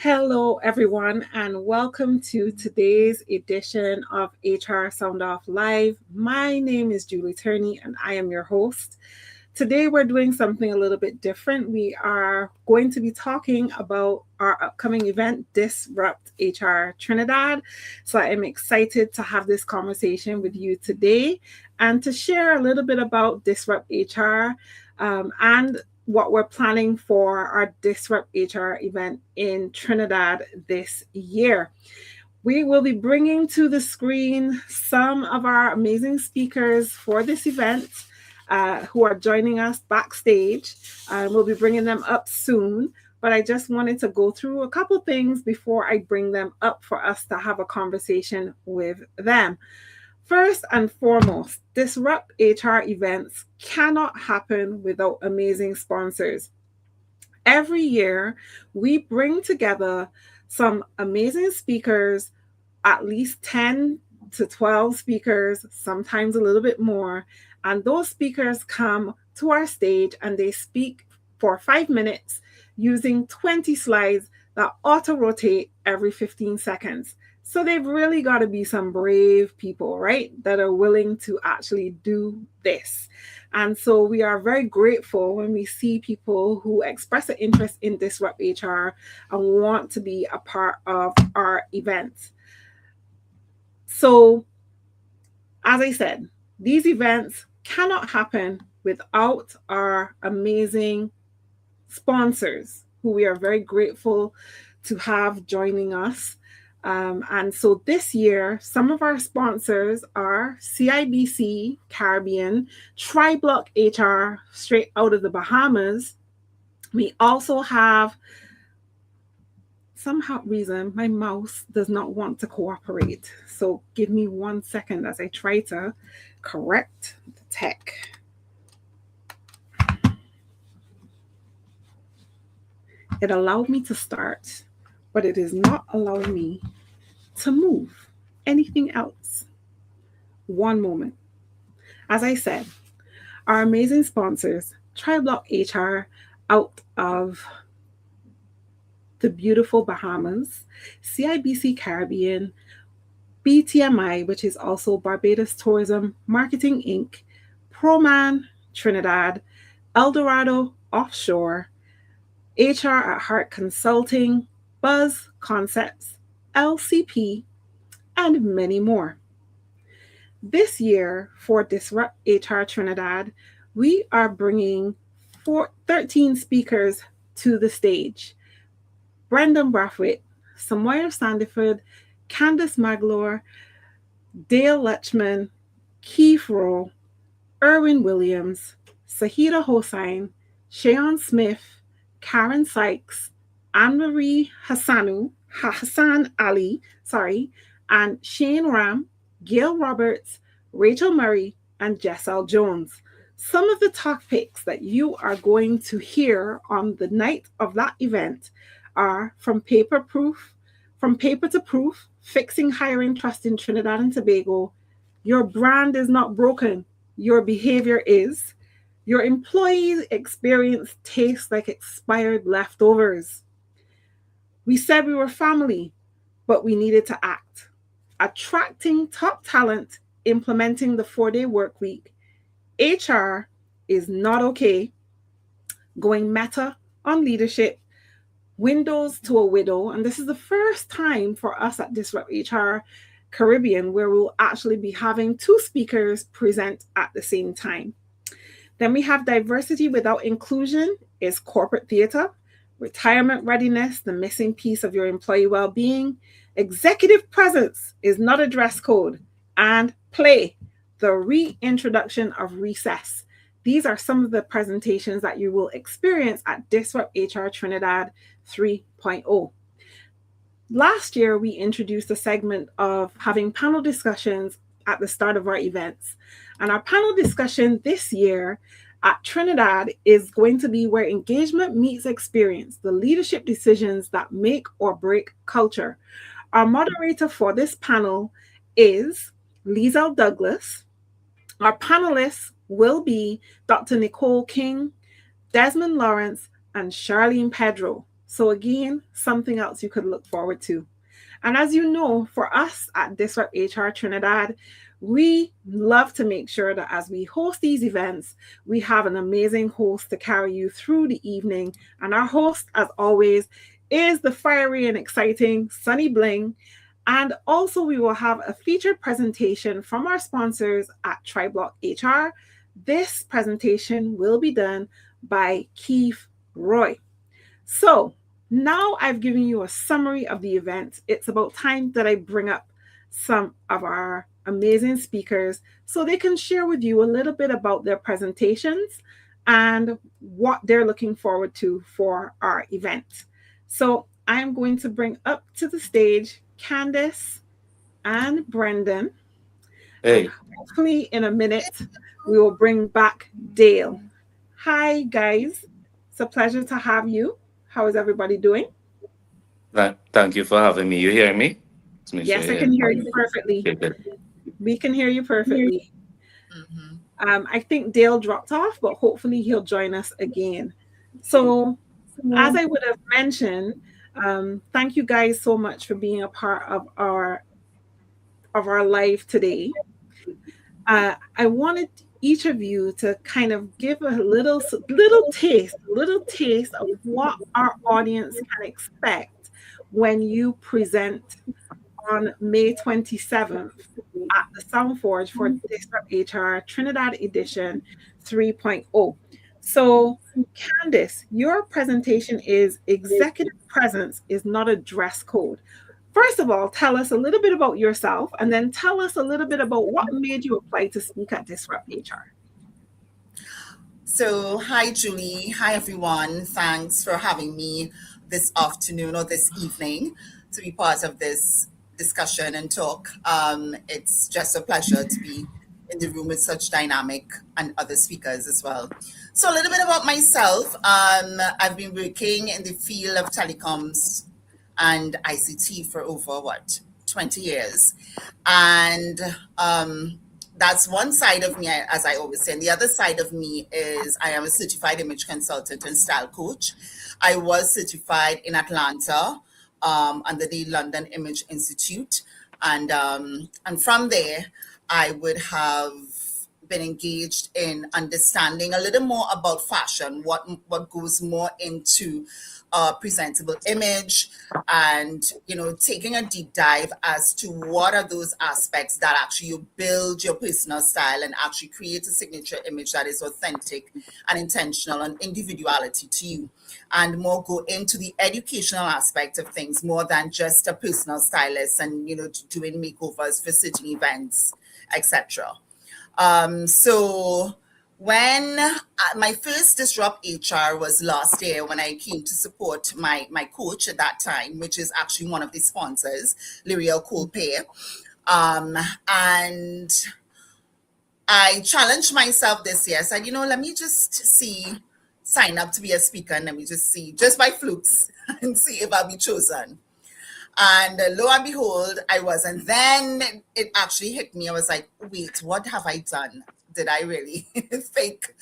Hello, everyone, and welcome to today's edition of HR Sound Off Live. My name is Julie Turney, and I am your host. Today, we're doing something a little bit different. We are going to be talking about our upcoming event, Disrupt HR Trinidad. So, I'm excited to have this conversation with you today and to share a little bit about Disrupt HR and what we're planning for our Disrupt HR event in Trinidad this year. We will be bringing to the screen some of our amazing speakers for this event who are joining us backstage. We'll be bringing them up soon, but I just wanted to go through a couple things before I bring them up for us to have a conversation with them. First and foremost, Disrupt HR events cannot happen without amazing sponsors. Every year, we bring together some amazing speakers, at least 10 to 12 speakers, sometimes a little bit more. And those speakers come to our stage and they speak for 5 minutes using 20 slides that auto rotate every 15 seconds. So they've really got to be some brave people, right? That are willing to actually do this. And so we are very grateful when we see people who express an interest in Disrupt HR and want to be a part of our events. So, as I said, these events cannot happen without our amazing sponsors, who we are very grateful to have joining us. And so this year, some of our sponsors are CIBC Caribbean, Triblock HR, straight out of the Bahamas. We also have, somehow reason, my mouse does not want to cooperate. So give me 1 second as I try to correct the tech. It allowed me to start, but it is not allowing me to move anything else. One moment. As I said, our amazing sponsors, Triblock HR out of the beautiful Bahamas, CIBC Caribbean, BTMI, which is also Barbados Tourism Marketing Inc., Proman Trinidad, Eldorado Offshore, HR at Heart Consulting, Buzz Concepts, LCP, and many more. This year for Disrupt HR Trinidad, we are bringing 13 speakers to the stage. Brendon Brathwaite, Samoya Sandiford, Candace Magloire, Dale Lutchman, Keith Rowe, Erwin Williams, Sahida Hossain, Shayon Smith, Karen Sykes, Anne-Marie Hassan Ali, and Shane Ram, Gail Roberts, Rachel Murray, and Jessel Jones. Some of the topics that you are going to hear on the night of that event are from paper to proof, fixing hiring trust in Trinidad and Tobago, your brand is not broken, your behavior is, your employees' experience tastes like expired leftovers. We said we were family, but we needed to act. Attracting top talent, implementing the 4-day work week. HR is not okay. Going meta on leadership. Windows to a widow. And this is the first time for us at Disrupt HR Caribbean where we'll actually be having 2 speakers present at the same time. Then we have diversity without inclusion is corporate theater, retirement readiness, the missing piece of your employee well-being, executive presence is not a dress code, and play, the reintroduction of recess. These are some of the presentations that you will experience at Disrupt HR Trinidad 3.0. Last year, we introduced a segment of having panel discussions at the start of our events. And our panel discussion this year at Trinidad is going to be where engagement meets experience, the leadership decisions that make or break culture. Our moderator for this panel is Liesl Douglas. Our panelists will be Dr. Nicole King, Desmond Lawrence, and Charlene Pedro. So, again, something else you could look forward to. And as you know, for us at Disrupt HR Trinidad, we love to make sure that as we host these events, we have an amazing host to carry you through the evening. And our host, as always, is the fiery and exciting Sunny Bling. And also, we will have a featured presentation from our sponsors at TriBlock HR. This presentation will be done by Keith Roy. So now I've given you a summary of the event. It's about time that I bring up some of our amazing speakers so they can share with you a little bit about their presentations and what they're looking forward to for our event. So I'm going to bring up to the stage Candace and Brendon. And Hey, hopefully in a minute, we will bring back Dale. Hi, guys. It's a pleasure to have you. How is everybody doing? thank you for having me. You hear me? Let's make sure Yes, you I hear can me. hear you perfectly. Okay, good. We can hear you perfectly. Mhm. I think Dale dropped off, but hopefully he'll join us again. So, as I would have mentioned, thank you guys so much for being a part of our live today. I wanted each of you to kind of give a little taste of what our audience can expect when you present on May 27th at the SoundForge for Disrupt HR Trinidad Edition 3.0. So, Candice, your presentation is Executive Presence is not a dress code. First of all, tell us a little bit about yourself and then tell us a little bit about what made you apply to speak at Disrupt HR. So, hi, Julie. Hi, everyone. Thanks for having me this afternoon or this evening to be part of this discussion and talk. It's just a pleasure to be in the room with such dynamic and other speakers as well. So, a little bit about myself. I've been working in the field of telecoms and ICT for over 20 years. And that's one side of me, as I always say. And the other side of me is I am a certified image consultant and style coach. I was certified in Atlanta under the London Image Institute. And from there, I would have been engaged in understanding a little more about fashion, what goes more into presentable image, and taking a deep dive as to what are those aspects that actually you build your personal style and actually create a signature image that is authentic and intentional and individuality to you, and more go into the educational aspect of things more than just a personal stylist and doing makeovers for certain events, etc. So when my first Disrupt HR was last year, when I came to support my coach at that time, which is actually one of the sponsors, L'Oreal Colpay. And I challenged myself this year. I said, let me just sign up to be a speaker, and let me just see, just by flukes, and see if I'll be chosen. And lo and behold, I was. And then it actually hit me. I was like, wait, what have I done? Did I really think,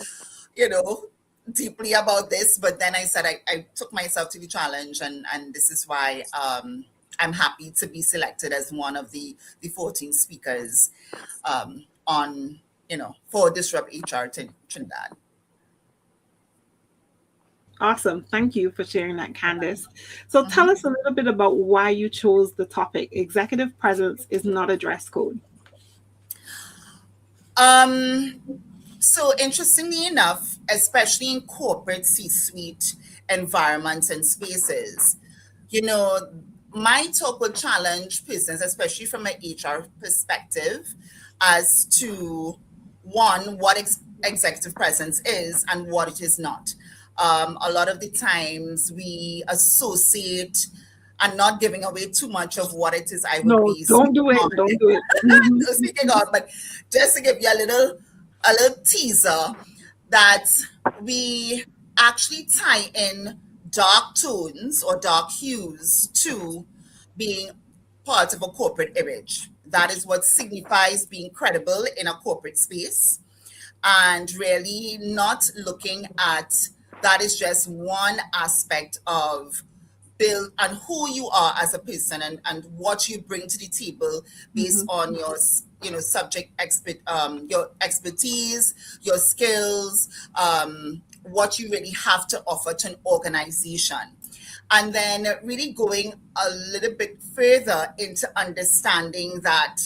deeply about this? But then I said, I took myself to the challenge. And this is why I'm happy to be selected as one of the 14 speakers on, for Disrupt HR Trinidad. Awesome. Thank you for sharing that, Candice. So tell us a little bit about why you chose the topic. Executive presence is not a dress code. So interestingly enough, especially in corporate C-suite environments and spaces, my talk will challenge persons, especially from an HR perspective, as to one, what executive presence is and what it is not. A lot of the times we associate, and not giving away too much of what it is I would be don't do it. Don't do it. speaking on, but just to give you a little teaser, that we actually tie in dark tones or dark hues to being part of a corporate image. That is what signifies being credible in a corporate space, and really not looking at that is just one aspect of build on who you are as a person and what you bring to the table based on your subject your expertise, your skills, what you really have to offer to an organization. And then really going a little bit further into understanding that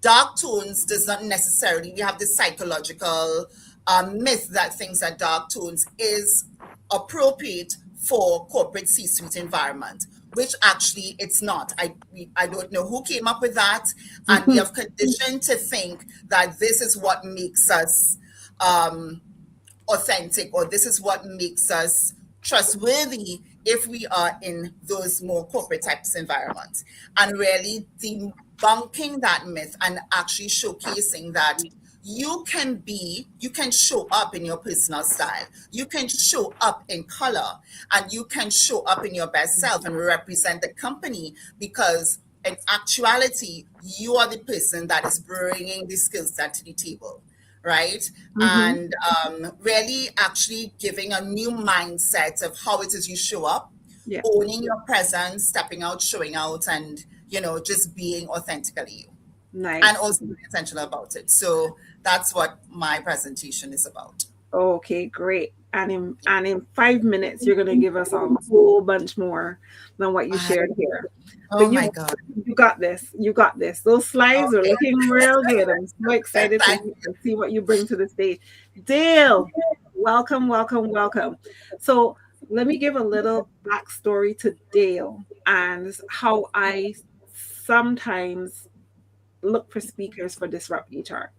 dark tones does not necessarily, we have this psychological myth that thinks that dark tones is appropriate for corporate C-suite environment, which actually it's not. I don't know who came up with that, and we have conditioned to think that this is what makes us authentic, or this is what makes us trustworthy if we are in those more corporate types of environments. And really debunking that myth and actually showcasing that you can show up in your personal style, you can show up in color, and you can show up in your best self and represent the company, because in actuality, you are the person that is bringing the skill set to the table, right? And really actually giving a new mindset of how it is you show up, owning your presence, stepping out, showing out, and just being authentically you. Nice. And also be intentional about it. So that's what my presentation is about. Okay, great. And in 5 minutes, you're going to give us a whole bunch more than what you shared here. Oh my God. You got this. You got this. Those slides are looking real good. I'm so excited to see what you bring to the stage. Dale, welcome, welcome, welcome. So let me give a little backstory to Dale and how I sometimes look for speakers for DisruptHR.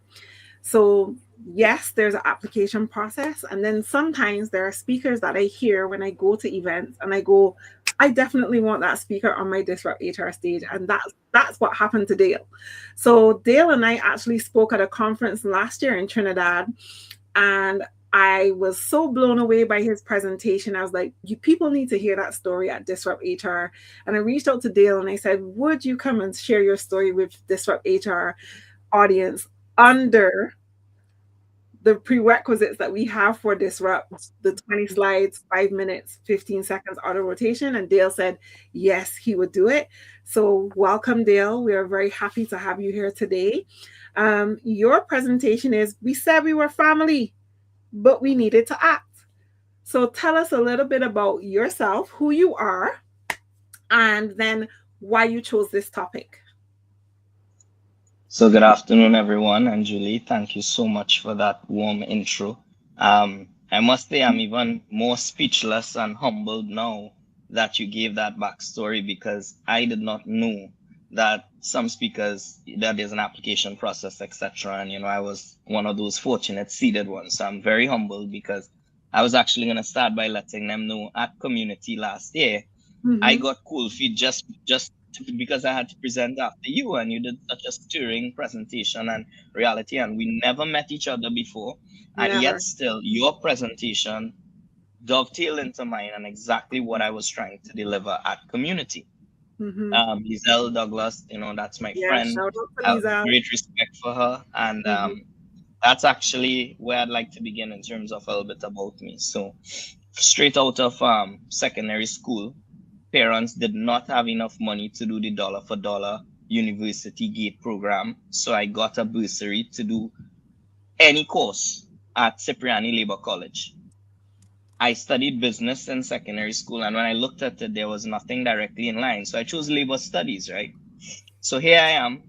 So yes, there's an application process. And then sometimes there are speakers that I hear when I go to events and I go, I definitely want that speaker on my DisruptHR stage. And that's what happened to Dale. So Dale and I actually spoke at a conference last year in Trinidad, and I was so blown away by his presentation. I was like, you people need to hear that story at DisruptHR. And I reached out to Dale and I said, would you come and share your story with DisruptHR audience under the prerequisites that we have for Disrupt, the 20 slides, 5 minutes, 15 seconds auto rotation? And Dale said, yes, he would do it. So welcome, Dale. We are very happy to have you here today. Your presentation is, we said we were family, but we needed to act. So tell us a little bit about yourself, who you are, and then why you chose this topic. So good afternoon, everyone. And Julie, thank you so much for that warm intro. I must say I'm even more speechless and humbled now that you gave that backstory, because I did not know that some speakers, that there's an application process, etc. And, I was one of those fortunate seeded ones. So I'm very humbled, because I was actually going to start by letting them know at community last year, I got cold feet just because I had to present after you, and you did such a stirring presentation and reality, and we never met each other before. And yet still your presentation dovetailed into mine and exactly what I was trying to deliver at community. Lizelle Douglas, that's my friend. I have great respect for her. And that's actually where I'd like to begin in terms of a little bit about me. So straight out of secondary school, parents did not have enough money to do the dollar for dollar university gate program. So I got a bursary to do any course at Cipriani Labor College. I studied business in secondary school, and when I looked at it, there was nothing directly in line. So I chose labor studies, right? So here I am,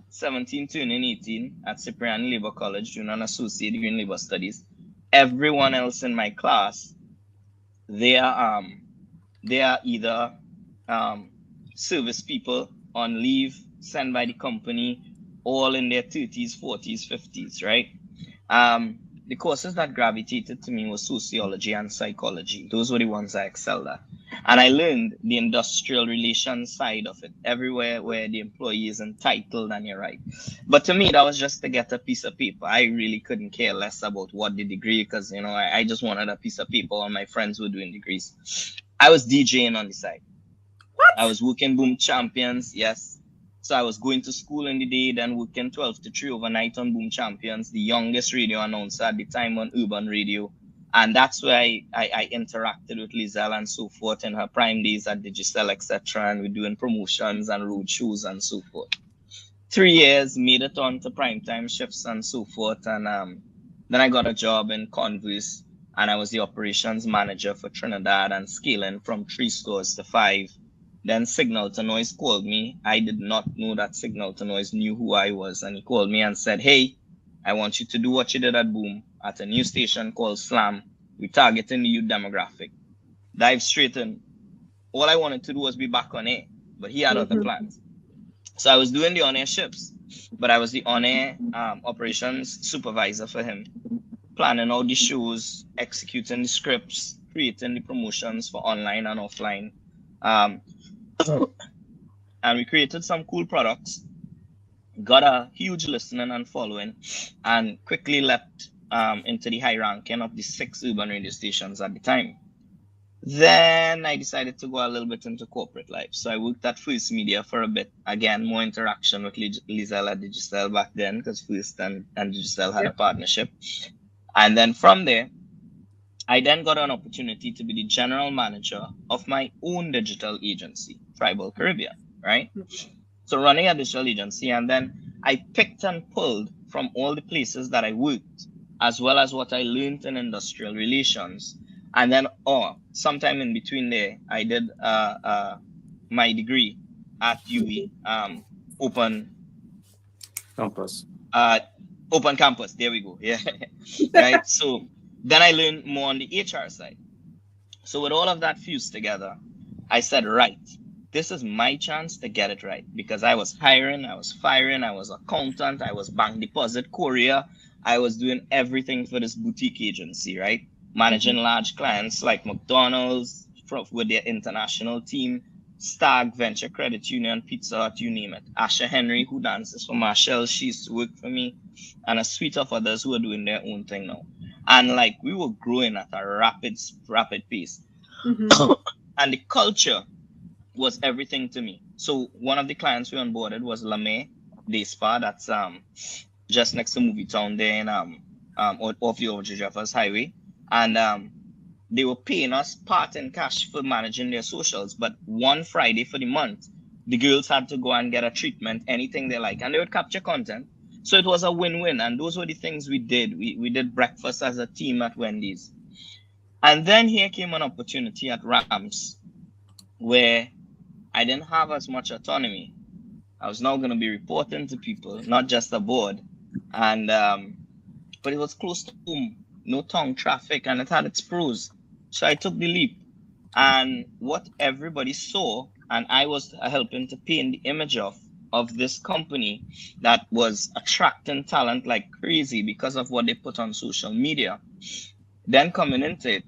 17 turning 18 at Cipriani Labor College, doing an associate degree in labor studies. Everyone else in my class, they are either service people on leave, sent by the company, all in their 30s, 40s, 50s, right? The courses that gravitated to me was sociology and psychology. Those were the ones I excelled at. And I learned the industrial relations side of it, everywhere where the employee is entitled and you're right. But to me, that was just to get a piece of paper. I really couldn't care less about what the degree, because, I just wanted a piece of paper, and my friends were doing degrees. I was DJing on the side. What? I was working Boom Champions, yes. So I was going to school in the day, then working 12 to 3 overnight on Boom Champions, the youngest radio announcer at the time on urban radio. And that's where I interacted with Lizelle and so forth in her prime days at Digicel, etc. And we're doing promotions and road shows and so forth. 3 years, made it on to primetime shifts and so forth. And then I got a job in Converse, and I was the operations manager for Trinidad and scaling from 3 stores to 5. Then Signal to Noise called me. I did not know that Signal to Noise knew who I was. And he called me and said, hey, I want you to do what you did at Boom at a new station called Slam. We're targeting the youth demographic. Dive straight in. All I wanted to do was be back on air, but he had other plans. So I was doing the on-air shifts, but I was the on-air operations supervisor for him, planning all the shows, executing the scripts, creating the promotions for online and offline. And we created some cool products, got a huge listening and following, and quickly leapt into the high ranking of the 6 urban radio stations at the time. Then I decided to go a little bit into corporate life. So I worked at First Media for a bit. Again, more interaction with Lizelle at Digicel back then, because First and Digicel had a partnership. And then from there, I then got an opportunity to be the general manager of my own digital agency, Tribal Caribbean, right? So running a digital agency, and then I picked and pulled from all the places that I worked, as well as what I learned in industrial relations. And then, sometime in between there, I did my degree at UE, Open Campus. Open Campus. There we go. Yeah, right. So then I learned more on the HR side. So with all of that fused together, I said, right, this is my chance to get it right, because I was hiring, I was firing, I was accountant, I was bank deposit courier, I was doing everything for this boutique agency, right? Managing large clients like McDonald's with their international team, Stag, Venture Credit Union, Pizza Hut, you name it. Asha Henry, who dances for Marshall, she used to work for me, and a suite of others who are doing their own thing now. And like we were growing at a rapid pace. And the culture was everything to me. So one of the clients we onboarded was Lame Day Spa, that's just next to Movie Town there in off the OG Jeffers Highway. And they were paying us part in cash for managing their socials. But one Friday for the month, the girls had to go and get a treatment, anything they like, and they would capture content. So it was a win-win. And those were the things we did. We did breakfast as a team at Wendy's. And then here came an opportunity at Rams where I didn't have as much autonomy. I was now going to be reporting to people, not just the board. And but it was close to home. No tongue traffic, and it had its pros. So I took the leap. And what everybody saw, and I was helping to paint the image of this company that was attracting talent like crazy because of what they put on social media. Then coming into it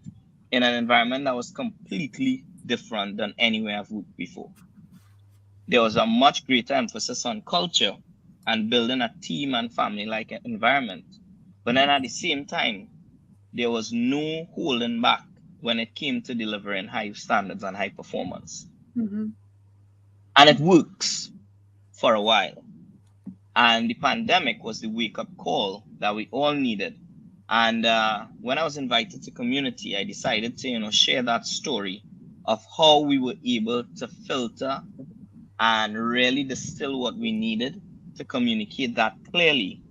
in an environment that was completely different than anywhere I've worked before. There was a much greater emphasis on culture and building a team and family-like environment. But then at the same time, there was no holding back when it came to delivering high standards and high performance. And it works for a while. And the pandemic was the wake-up call that we all needed. And when I was invited to community, I decided to share that story of how we were able to filter and really distill what we needed to communicate that clearly,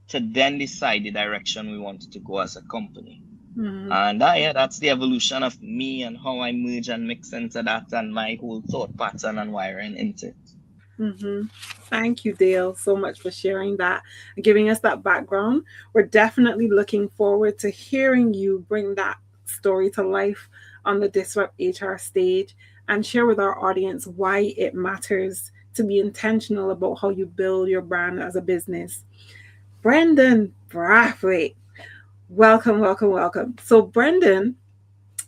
to then decide the direction we wanted to go as a company. And that's the evolution of me and how I merge and mix into that and my whole thought pattern and wiring into it. Thank you, Dale, so much for sharing that and giving us that background. We're definitely looking forward to hearing you bring that story to life on the DisruptHR stage and share with our audience why it matters to be intentional about how you build your brand as a business. Brendon Brathwaite, welcome, welcome, welcome. So Brendon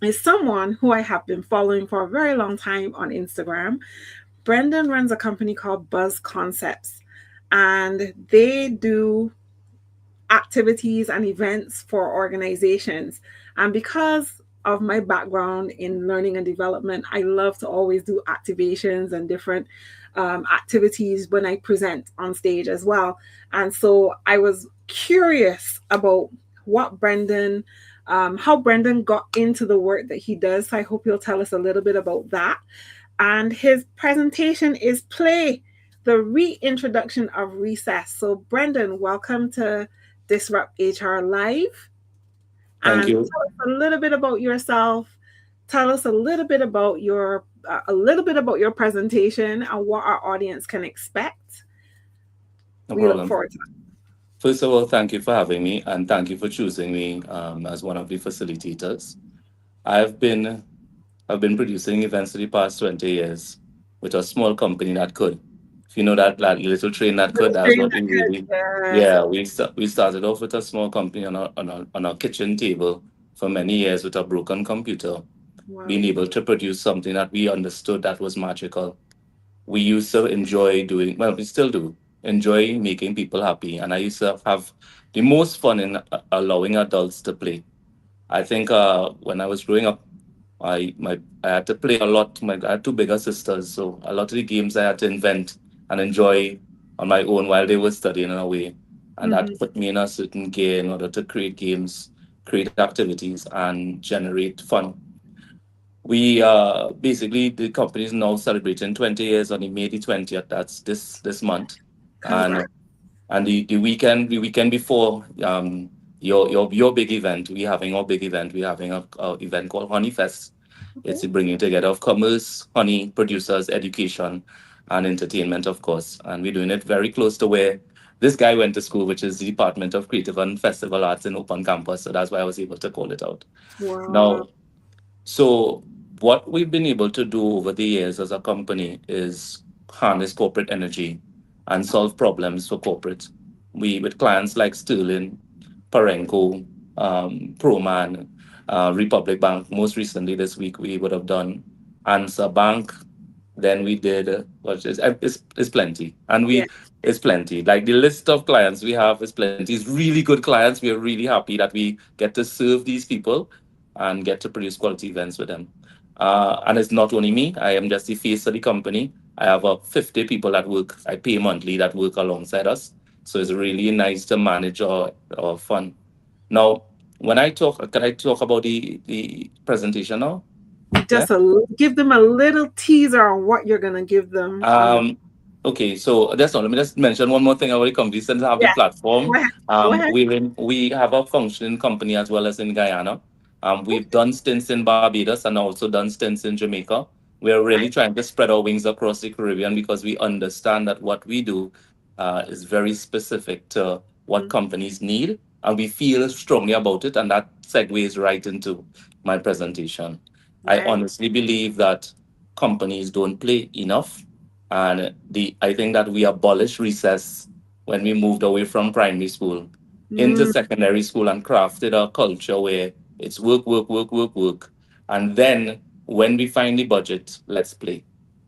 is someone who I have been following for a very long time on Instagram. Brendon runs a company called Buzz Concepts, and they do activities and events for organizations. And because of my background in learning and development, I love to always do activations and different activities when I present on stage as well. And so I was curious about what Brendon how Brendon got into the work that he does. So I hope he'll tell us a little bit about that. And his presentation is Play, the reintroduction of recess. So Brendon, welcome to Disrupt HR Live. Thank And you. tell us a little bit about yourself. Tell us a little bit about your presentation and what our audience can expect. No We look problem. forward to it. First of all, thank you for having me, and thank you for choosing me as one of the facilitators. I've been I've been producing events for the past 20 years with a small company that could. If you know that little train that could, Little that's train what we that could. really, Yes. yeah, we started off with a small company on a kitchen table for many years with a broken computer, Wow. being able to produce something that we understood that was magical. We used to enjoy doing, well, we still do, enjoy making people happy. And I used to have the most fun in allowing adults to play. I think when I was growing up, I had to play a lot. I had two bigger sisters, so a lot of the games I had to invent and enjoy on my own while they were studying in a way, and Mm-hmm. that put me in a certain gear in order to create games, create activities, and generate fun. We basically the company is now celebrating 20 years on the May the 20th. That's this month, and Congrats. the weekend before your big event, we having our big event. We're having a event called Honey Fest. Okay. It's the bringing together of commerce, honey producers, education, and entertainment, of course. And we're doing it very close to where this guy went to school, which is the Department of Creative and Festival Arts in Open Campus. So that's why I was able to call it out. Wow. Now, so what we've been able to do over the years as a company is harness corporate energy and solve problems for corporate. We with clients like Sterling, Parenco, Proman, Republic Bank. Most recently this week we would have done Answer Bank. Then we did it's plenty, and Yeah. we it's plenty. Like the list of clients we have is plenty. It's really good clients. We are really happy that we get to serve these people and get to produce quality events with them. And it's not only me. I am just the face of the company. I have 50 people that work. I pay monthly that work alongside us. So it's really nice to manage our fund. Now, when I talk, can I talk about the presentation now? Yeah. Just give them a little teaser on what you're gonna give them on the. Um, okay, so that's all. Let me just mention one more thing about the company since I have the Yeah. Go platform. ahead. Go ahead. We have a functioning company as well as in Guyana. We've done stints in Barbados and also done stints in Jamaica. We're really Nice. trying to spread our wings across the Caribbean because we understand that what we do is very specific to what Mhm. companies need, and we feel strongly about it. And that segues right into my presentation. I Nice. honestly believe that companies don't play enough, and I think that we abolished recess when we moved away from primary school into Mm, secondary school and crafted a culture where it's work, work, work, work, work. And then when we find the budget, let's play.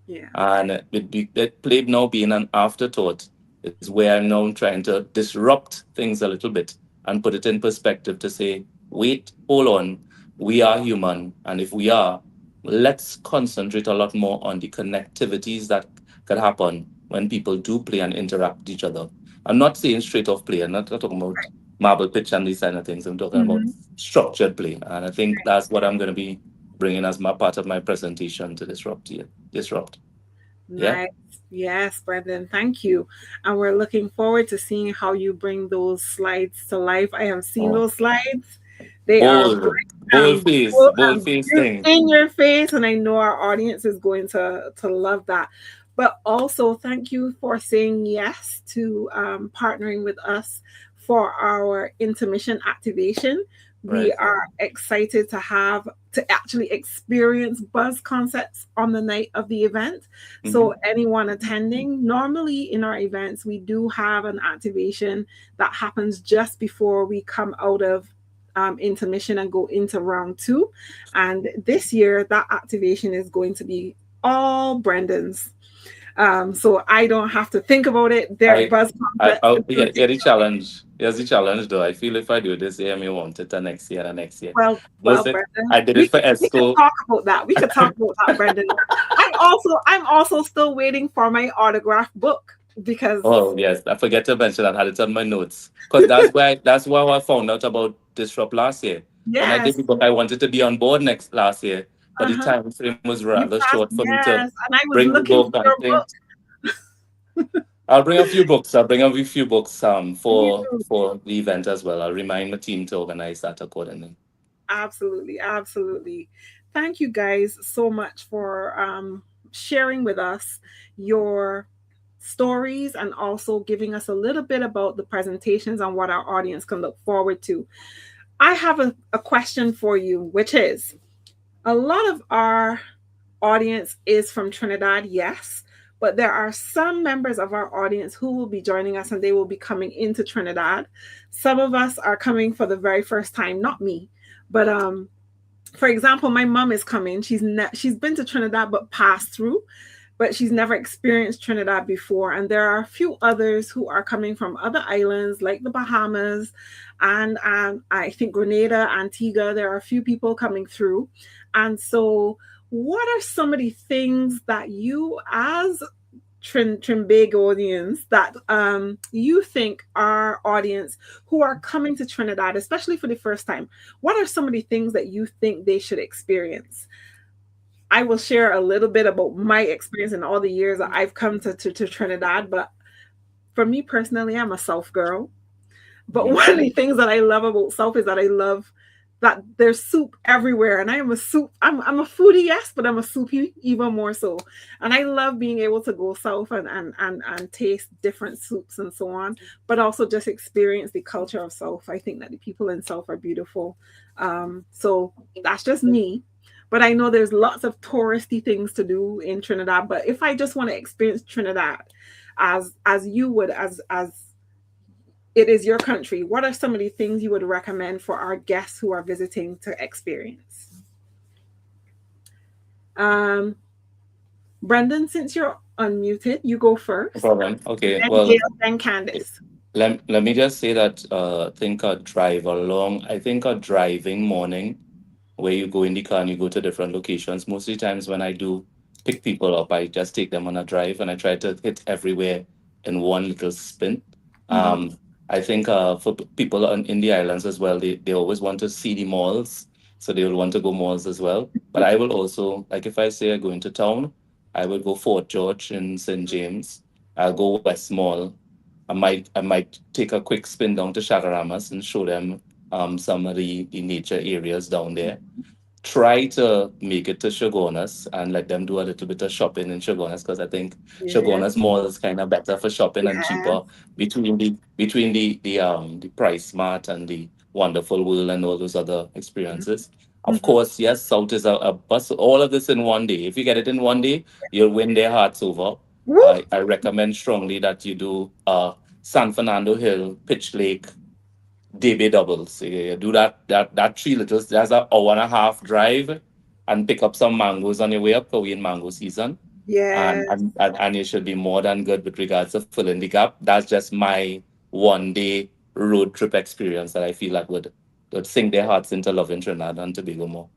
yeah. And with play now being an afterthought is where I'm now trying to disrupt things a little bit and put it in perspective to say, wait, hold on, we are human. And if we are, let's concentrate a lot more on the connectivities that could happen when people do play and interact with each other. I'm not saying straight off play. I'm not talking about marble pitch and these kind of things. I'm talking about Mhm. structured play. And I think that's what I'm going to be bringing as my part of my presentation to disrupt here. Disrupt. Yeah. Nice. Yes, Brendon, thank you. And we're looking forward to seeing how you bring those slides to life. I have seen Oh, those slides. They are bright and bold face thing. in your face, and I know our audience is going to love that. But also, thank you for saying yes to partnering with us for our intermission activation. We Right. are excited to actually experience buzz concepts on the night of the event. Mm-hmm. So anyone attending, normally in our events, we do have an activation that happens just before we come out of intermission and go into round two. And this year, that activation is going to be all Brendon's. So I don't have to think about it. Their I, buzz concept is going to yeah, take the challenge. Here's the challenge, though. I feel if I do it this year, I may want it the next year, the next year. well, Was it? Brendon. I did it for We could ESCO. talk about that. We could talk about that, Brendon. I'm also still waiting for my autograph book because Oh yes, I forget to mention that I had it on my notes because that's why I found out about Disrupt last year. When I Yes. did the book, I wanted to be on board last year, but the Uh-huh. time frame was You rather passed, short for me to yes. And I was bring the looking book. for I your think book. I'll bring a few books. I'll bring a few books You for the event as well. I'll remind my team to organize that accordingly. absolutely, absolutely. Thank you guys so much for sharing with us your stories and also giving us a little bit about the presentations and what our audience can look forward to. I have a question for you, which is a lot of our audience is from Trinidad, yes, but there are some members of our audience who will be joining us and they will be coming into Trinidad. Some of us are coming for the very first time, not me, but for example, my mom is coming. She's been to Trinidad but passed through, but she's never experienced Trinidad before. And there are a few others who are coming from other islands like the Bahamas and I think Grenada, Antigua. There are a few people coming through. And so, what are some of the things that you, as Trimbagonians, that you think our audience who are coming to Trinidad, especially for the first time, what are some of the things that you think they should experience? I will share a little bit about my experience in all the years that I've come to Trinidad. But for me personally, I'm a South girl. But one of the things that I love about South is that I love that there's soup everywhere. And I am a soup, I'm a foodie, yes, but I'm a soupy even more so. And I love being able to go south and taste different soups and so on, but also just experience the culture of South. I think that the people in South are beautiful. So that's just me. But I know there's lots of touristy things to do in Trinidad. But if I just want to experience Trinidad as you would, as it is your country, what are some of the things you would recommend for our guests who are visiting to experience? Brendon, since you're unmuted, you go first. No problem. Okay. Then Well, Dale, then Candace. let me just say that I think a drive along. I think a driving morning where you go in the car and you go to different locations. Most of the times when I do pick people up, I just take them on a drive and I try to hit everywhere in one little spin. Um, I think for people in the islands as well, they always want to see the malls, so they will want to go malls as well. But I will also, like if I say I go into town, I will go Fort George in St. James. I'll go West Mall. I might take a quick spin down to Chagaramas and show them some of the nature areas down there. Try to make it to Shogunas and let them do a little bit of shopping in Shogunas because I think Yeah. Shogunas Mall is kind of better for shopping and cheaper between the Price Mart and the Wonderful World and all those other experiences. Of course, yes, South is a bus. All of this in one day. If you get it in one day, you'll win their hearts over. Woo! I recommend strongly that you do San Fernando Hill, Pitch Lake, DB doubles. You do that three littles. That's an hour and a half drive, and pick up some mangoes on your way up. For we in mango season, Yeah. and you should be more than good with regards to filling the gap. That's just my 1 day road trip experience that I feel like would sink their hearts into loving Trinidad and Tobago more.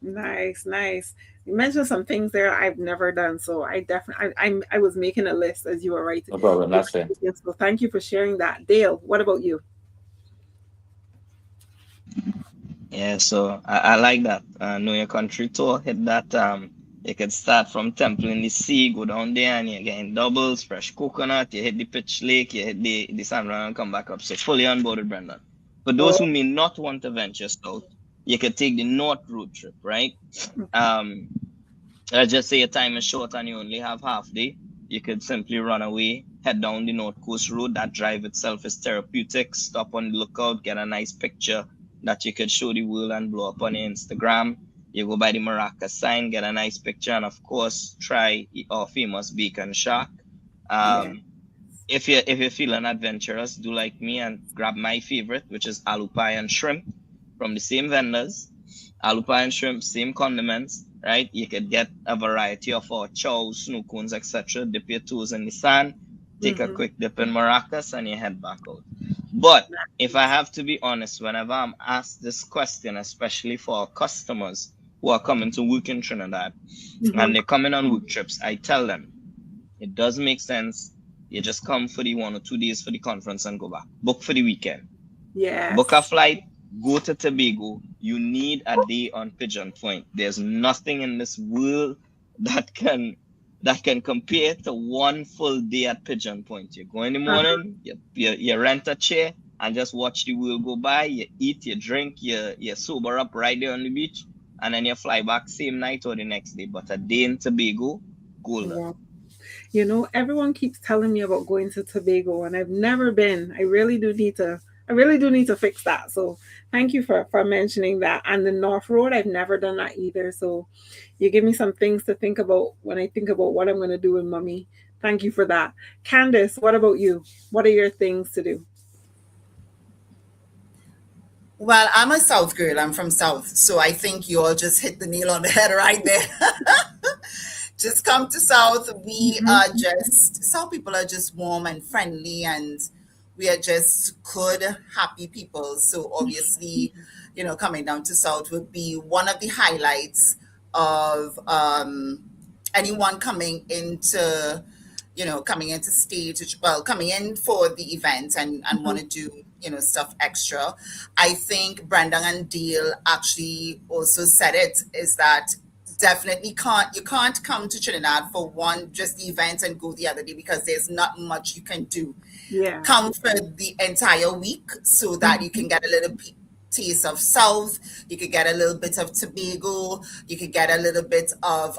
Nice, nice. You mentioned some things there I've never done, so I definitely I was making a list as you were writing. No problem. That's fair. So thank you for sharing that. Dale, what about you? Yeah, so I like that. Know your country tour. Hit that. You could start from Temple in the Sea, go down there, and you're getting doubles, fresh coconut. You hit the Pitch Lake, you hit the San Fernando, and come back up. So fully on board with Brendon. For those who may not want to venture south, you could take the north road trip, right? Let's just say your time is short and you only have half day. You could simply run away, head down the North Coast Road. That drive itself is therapeutic. Stop on the lookout, get a nice picture that you could show the world and blow up on your Instagram. You go by the Maracas sign, get a nice picture, and of course, try our famous bacon shark. If you're feeling adventurous, do like me and grab my favorite, which is aloo pie and shrimp from the same vendors. Aloo pie and shrimp, same condiments, right? You could get a variety of our chows, snow cones, etc. Dip your toes in the sand, take a quick dip in Maracas, and you head back out. But if I have to be honest, whenever I'm asked this question, especially for our customers who are coming to work in Trinidad and they're coming on work trips, I tell them it does make sense. You just come for the 1 or 2 days for the conference and go back. Book for the weekend. Yeah. Book a flight, go to Tobago, you need a day on Pigeon Point. There's nothing in this world that can compare to one full day at Pigeon Point. You go in the morning, you rent a chair and just watch the world go by. You eat, you drink, you sober up right there on the beach, and then you fly back same night or the next day. But a day in Tobago, golden. Wow. You know, everyone keeps telling me about going to Tobago, and I've never been. I really do need to fix that. So thank you for mentioning that. And the North Road, I've never done that either. So you give me some things to think about when I think about what I'm going to do with mommy. Thank you for that. Candace, what about you? What are your things to do? Well, I'm a South girl. I'm from South. So I think you all just hit the nail on the head right there. Just come to South. We are just, South people are just warm and friendly, and we are just good, happy people. So obviously, you know, coming down to South would be one of the highlights of anyone coming into, you know, coming into stage, well, coming in for the event and want to do, you know, stuff extra. I think Brendon and Dale actually also said it, is that definitely you can't come to Trinidad for one, just the event and go the other day, because there's not much you can do. Yeah. Come for the entire week so that you can get a little taste of South, you could get a little bit of Tobago, you could get a little bit of,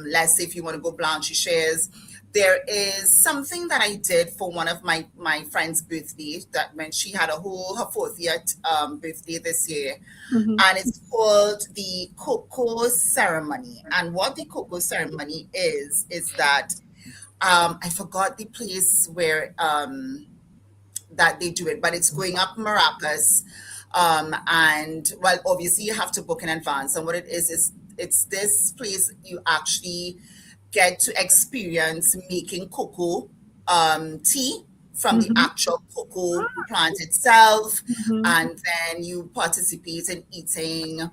let's say if you want to go Blanchisseuse. There is something that I did for one of my friend's birthday, that when she had her 40th birthday this year. And it's called the Cocoa Ceremony. And what the Cocoa Ceremony is that I forgot the place where that they do it, but it's going up Maracas. And well, obviously you have to book in advance. And what it is it's this place you actually get to experience making cocoa tea from the actual cocoa plant itself. And then you participate in eating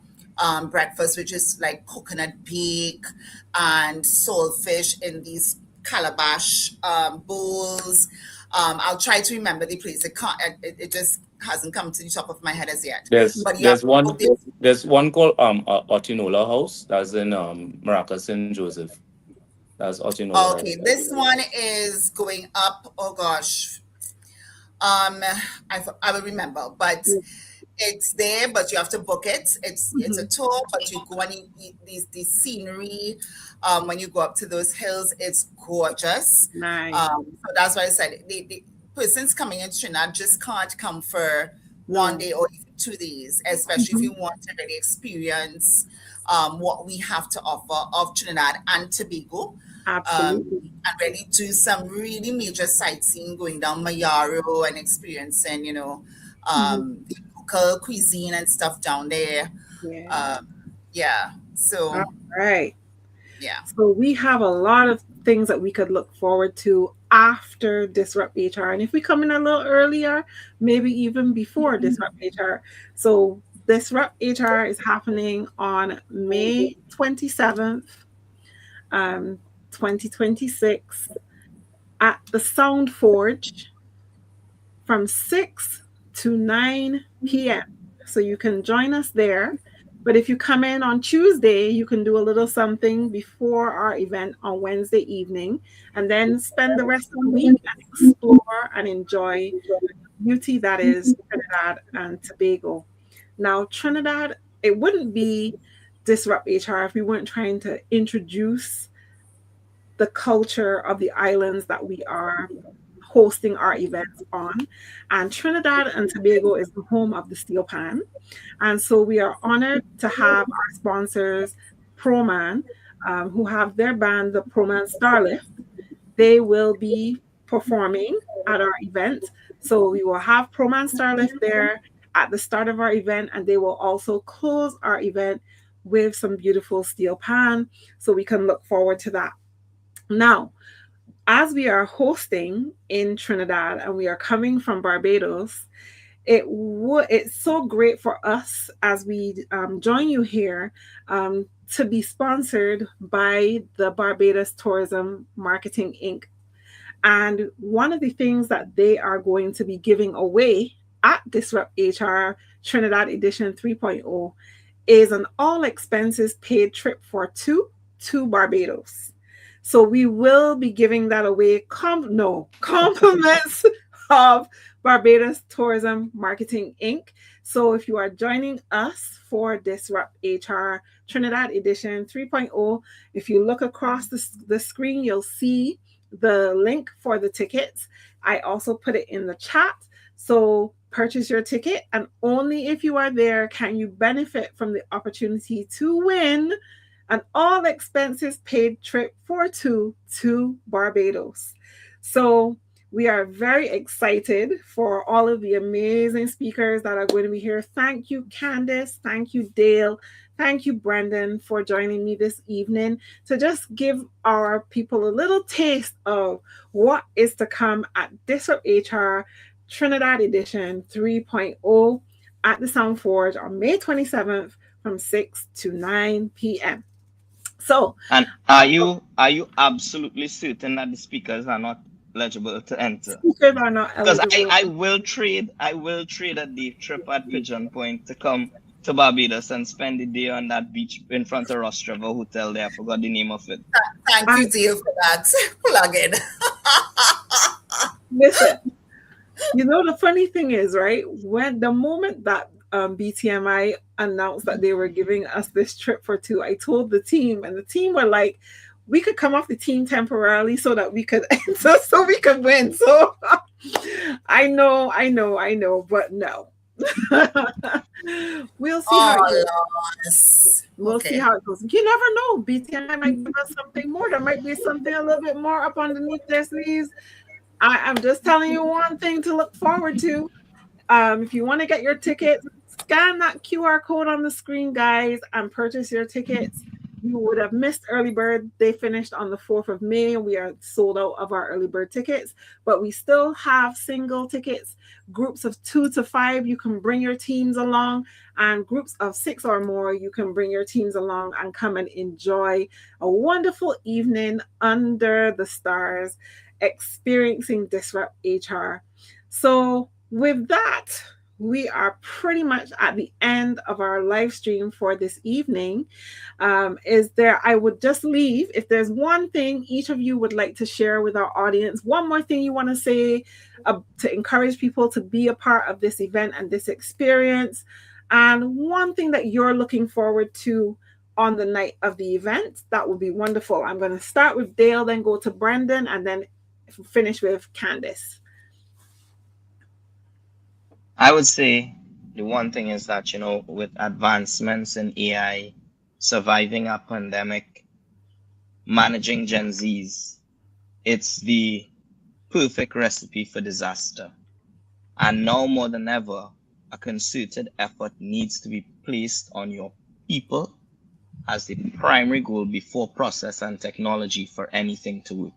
breakfast, which is like coconut bake and saltfish in these calabash bowls. I'll try to remember the place. It just hasn't come to the top of my head as yet. There's one called Otinola House. That's in Maracas, St. Joseph. That's Otinola. Okay, this one is going up. Oh gosh, I will remember, but it's there. But you have to book it. It's a tour, but you go and you eat these scenery. When you go up to those hills, it's gorgeous. Nice. So that's why I said the persons coming in Trinidad just can't come for one day or even 2 days, especially if you want to really experience what we have to offer of Trinidad and Tobago. Absolutely. And really do some really major sightseeing, going down Mayaro and experiencing, you know, the local cuisine and stuff down there. Yeah. So, all right. Yeah. So we have a lot of things that we could look forward to after Disrupt HR. And if we come in a little earlier, maybe even before Disrupt HR. So Disrupt HR is happening on May 27th, 2026 at the SoundForge from 6 to 9 p.m. So you can join us there. But if you come in on Tuesday, you can do a little something before our event on Wednesday evening, and then spend the rest of the week and explore and enjoy the beauty that is Trinidad and Tobago. Now, Trinidad, it wouldn't be Disrupt HR if we weren't trying to introduce the culture of the islands that we are hosting our events on. And Trinidad and Tobago is the home of the steel pan. And so we are honored to have our sponsors, Proman, who have their band, the Proman Starlift. They will be performing at our event. So we will have Proman Starlift there at the start of our event, and they will also close our event with some beautiful steel pan. So we can look forward to that. Now, as we are hosting in Trinidad and we are coming from Barbados, it's so great for us as we join you here to be sponsored by the Barbados Tourism Marketing Inc. And one of the things that they are going to be giving away at DisruptHR Trinidad Edition 3.0 is an all expenses paid trip for two to Barbados. So we will be giving that away. Compliments of Barbados Tourism Marketing Inc. So if you are joining us for Disrupt HR Trinidad Edition 3.0, if you look across the screen, you'll see the link for the tickets. I also put it in the chat. So purchase your ticket, and only if you are there can you benefit from the opportunity to win an all expenses paid trip for two to Barbados. So we are very excited for all of the amazing speakers that are going to be here. Thank you, Candace. Thank you, Dale. Thank you, Brendon, for joining me this evening to just give our people a little taste of what is to come at Disrupt HR Trinidad Edition 3.0 at the SoundForge on May 27th from 6 to 9 p.m. So, and are you absolutely certain that the speakers are not eligible to enter? Speakers are not eligible. Because I will trade a day trip at Pigeon Point to come to Barbados and spend the day on that beach in front of Ross Trevor Hotel there. I forgot the name of it. Thank you, Dale, for that plug in. Listen, you know, the funny thing is, right? When the moment that BTMI announced that they were giving us this trip for two, I told the team, and the team were like, we could come off the team temporarily so that we could so we could win. So I know, but no. We'll see how it goes. We'll see how it goes. You never know. BTMI might give us something more. There might be something a little bit more up underneath their sleeves. I'm just telling you one thing to look forward to. If you want to get your tickets, scan that QR code on the screen, guys, and purchase your tickets. You would have missed early bird. They finished on the 4th of May. We are sold out of our early bird tickets, but we still have single tickets, groups of 2 to 5. You can bring your teams along, and groups of 6 or more, you can bring your teams along and come and enjoy a wonderful evening under the stars, experiencing Disrupt HR. So with that, we are pretty much at the end of our live stream for this evening. I would just leave, if there's one thing each of you would like to share with our audience, one more thing you want to say to encourage people to be a part of this event and this experience, and one thing that you're looking forward to on the night of the event, that would be wonderful. I'm going to start with Dale, then go to Brendon, and then finish with Candace. I would say the one thing is that, you know, with advancements in AI, surviving a pandemic, managing Gen Zs, it's the perfect recipe for disaster. And now more than ever, a concerted effort needs to be placed on your people as the primary goal before process and technology for anything to work.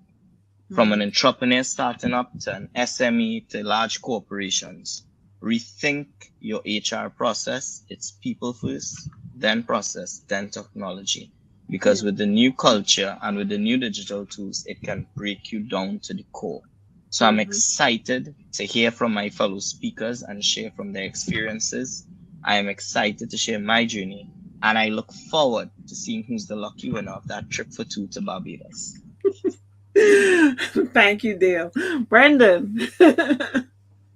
From an entrepreneur starting up to an SME to large corporations. Rethink your HR process. It's people first, then process, then technology. Because with the new culture and with the new digital tools, it can break you down to the core. So I'm excited to hear from my fellow speakers and share from their experiences. I am excited to share my journey, and I look forward to seeing who's the lucky winner of that trip for two to Barbados. Thank you, Dale. Brendon.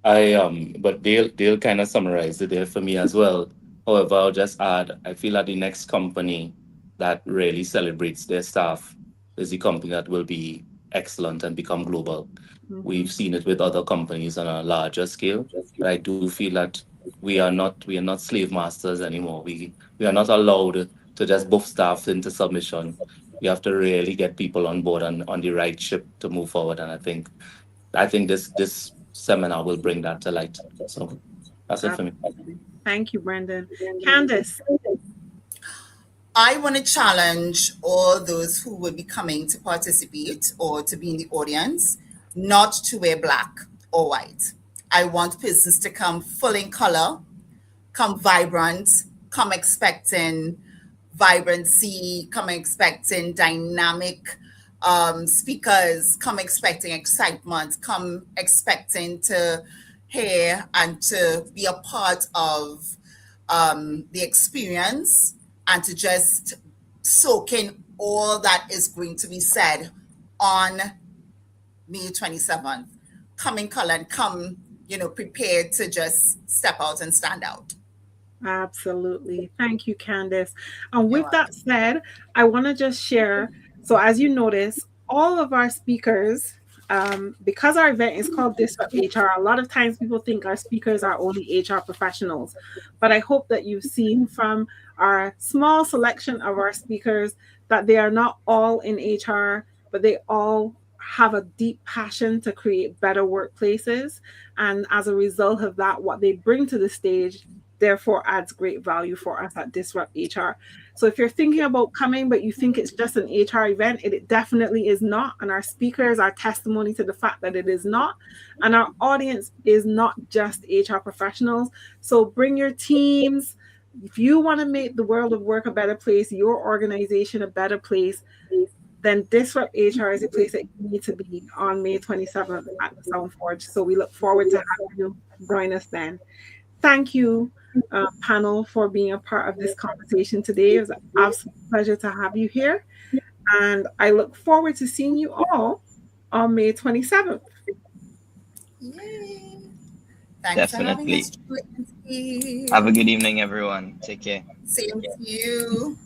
But Dale kind of summarized it there for me as well. However, I'll just add, I feel that the next company that really celebrates their staff is the company that will be excellent and become global. We've seen it with other companies on a larger scale, but I do feel that we are not slave masters anymore. We are not allowed to just buff staff into submission. We have to really get people on board and on the right ship to move forward. And I think this seminar will bring that to light. So that's it for me. Thank you, Brendon. Candace. I want to challenge all those who will be coming to participate or to be in the audience not to wear black or white. I want persons to come full in color, come vibrant, come expecting vibrancy, come expecting dynamic speakers, come expecting excitement, come expecting to here and to be a part of the experience and to just soak in all that is going to be said on May 27th. Come in color and come, prepared to just step out and stand out. Absolutely. Thank you, Candace. And with that said, I want to just share. So as you notice, all of our speakers, because our event is called Disrupt HR, a lot of times people think our speakers are only HR professionals. But I hope that you've seen from our small selection of our speakers that they are not all in HR, but they all have a deep passion to create better workplaces. And as a result of that, what they bring to the stage therefore adds great value for us at Disrupt HR. So if you're thinking about coming, but you think it's just an HR event, it definitely is not. And our speakers are testimony to the fact that it is not. And our audience is not just HR professionals. So bring your teams. If you want to make the world of work a better place, your organization a better place, then Disrupt HR is a place that you need to be on May 27th at the SoundForge. So we look forward to having you join us then. Thank you, panel, for being a part of this conversation today. It was an absolute pleasure to have you here. And I look forward to seeing you all on May 27th. Yay. Thanks Definitely. for having us. Have a good evening, everyone. Take care. Same to you.